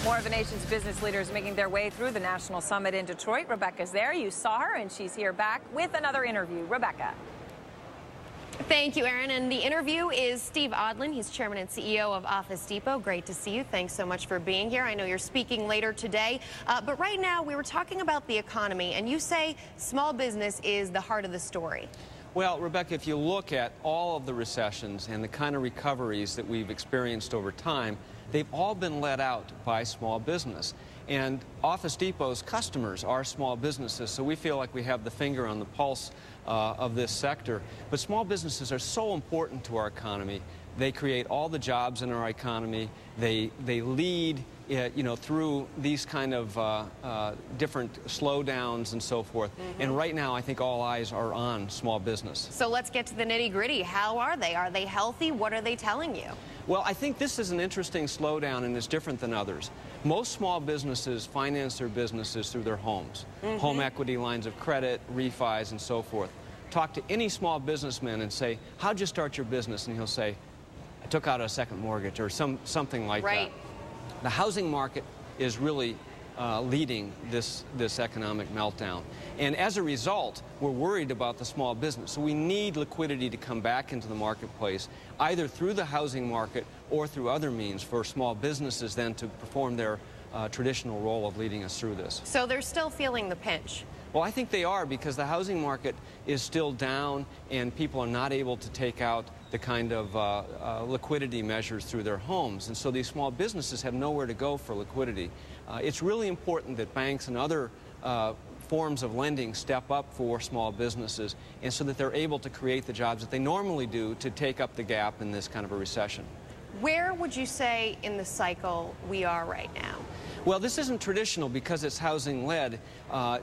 More of the nation's business leaders making their way through the National Summit in Detroit. Rebecca's there. You saw her, and she's here back with another interview. Rebecca. Thank you, Erin. And the interview is Steve Odland. He's chairman and CEO of Office Depot. Great to see you. Thanks so much for being here. I know you're speaking later today. But right now, we were talking about the economy, and you say small business is the heart of the story. Well, Rebecca, if you look at all of the recessions and the kind of recoveries that we've experienced over time, they've all been led out by small business. And Office Depot's customers are small businesses, so we feel like we have the finger on the pulse of this sector. But small businesses are so important to our economy. They create all the jobs in our economy. They lead, through these kind of different slowdowns and so forth. And right now, I think all eyes are on small business. So let's get to the nitty-gritty. How are they? Are they healthy? What are they telling you? Well, I think this is an interesting slowdown, and it's different than others. Most small businesses finance their businesses through their homes, home equity lines of credit, refis, and so forth. Talk to any small businessman and say, how'd you start your business? And he'll say, I took out a second mortgage or something like that. The housing market is really leading this economic meltdown. And as a result, we're worried about the small business. So we need liquidity to come back into the marketplace, either through the housing market or through other means for small businesses then to perform their traditional role of leading us through this. So they're still feeling the pinch. Well, I think they are, because the housing market is still down and people are not able to take out the kind of liquidity measures through their homes. And so these small businesses have nowhere to go for liquidity. It's really important that banks and other forms of lending step up for small businesses, and so that they're able to create the jobs that they normally do to take up the gap in this kind of a recession. Where would you say in the cycle we are right now? Well, this isn't traditional because it's housing-led.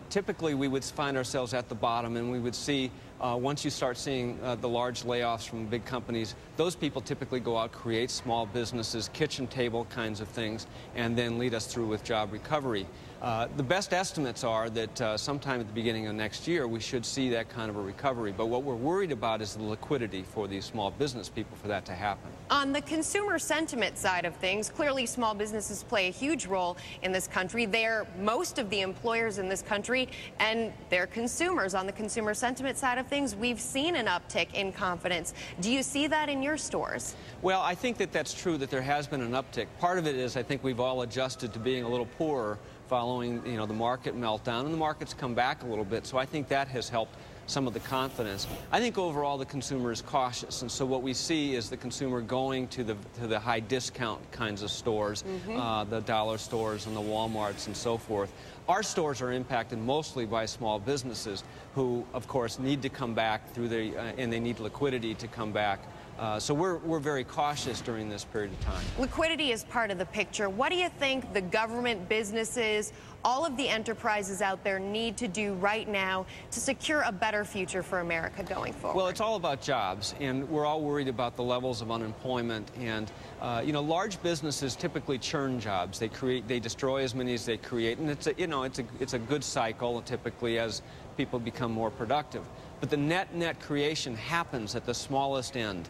Typically, we would find ourselves at the bottom, and we would see, once you start seeing the large layoffs from big companies, those people typically go out, create small businesses, kitchen table kinds of things, and then lead us through with job recovery. The best estimates are that sometime at the beginning of next year, we should see that kind of a recovery. But what we're worried about is the liquidity for these small business people for that to happen. On the consumer sentiment side of things, clearly small businesses play a huge role in this country. They're most of the employers in this country, and they're consumers. On the consumer sentiment side of things, we've seen an uptick in confidence. Do you see that in your stores? Well, I think that that's true, that there has been an uptick. Part of it is I think we've all adjusted to being a little poorer following, the market meltdown, and the market's come back a little bit, so I think that has helped some of the confidence. I think overall the consumer is cautious, and so what we see is the consumer going to the high discount kinds of stores, the dollar stores and the Walmarts and so forth. Our stores are impacted mostly by small businesses who, of course, need to come back through and they need liquidity to come back. So we're very cautious during this period of time. Liquidity is part of the picture. What do you think the government, businesses, all of the enterprises out there need to do right now to secure a better future for America going forward? Well, it's all about jobs, and we're all worried about the levels of unemployment. And large businesses typically churn jobs. They destroy as many as they create, and it's a good cycle typically as people become more productive. But the net creation happens at the smallest end.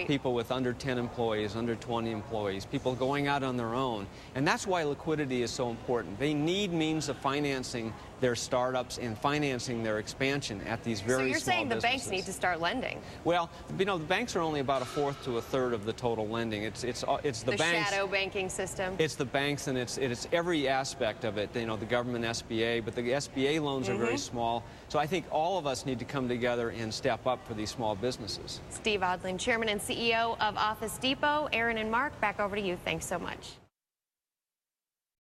People with under 10 employees, under 20 employees, people going out on their own. And that's why liquidity is so important. They need means of financing their startups and financing their expansion at these very small businesses. So you're saying the banks need to start lending? Well, the banks are only about a fourth to a third of the total lending. It's the banks, shadow banking system. It's the banks, and it's every aspect of it. The government SBA, but the SBA loans are very small. So I think all of us need to come together and step up for these small businesses. Steve Odland, Chairman and CEO of Office Depot. Erin and Mark, back over to you. Thanks so much.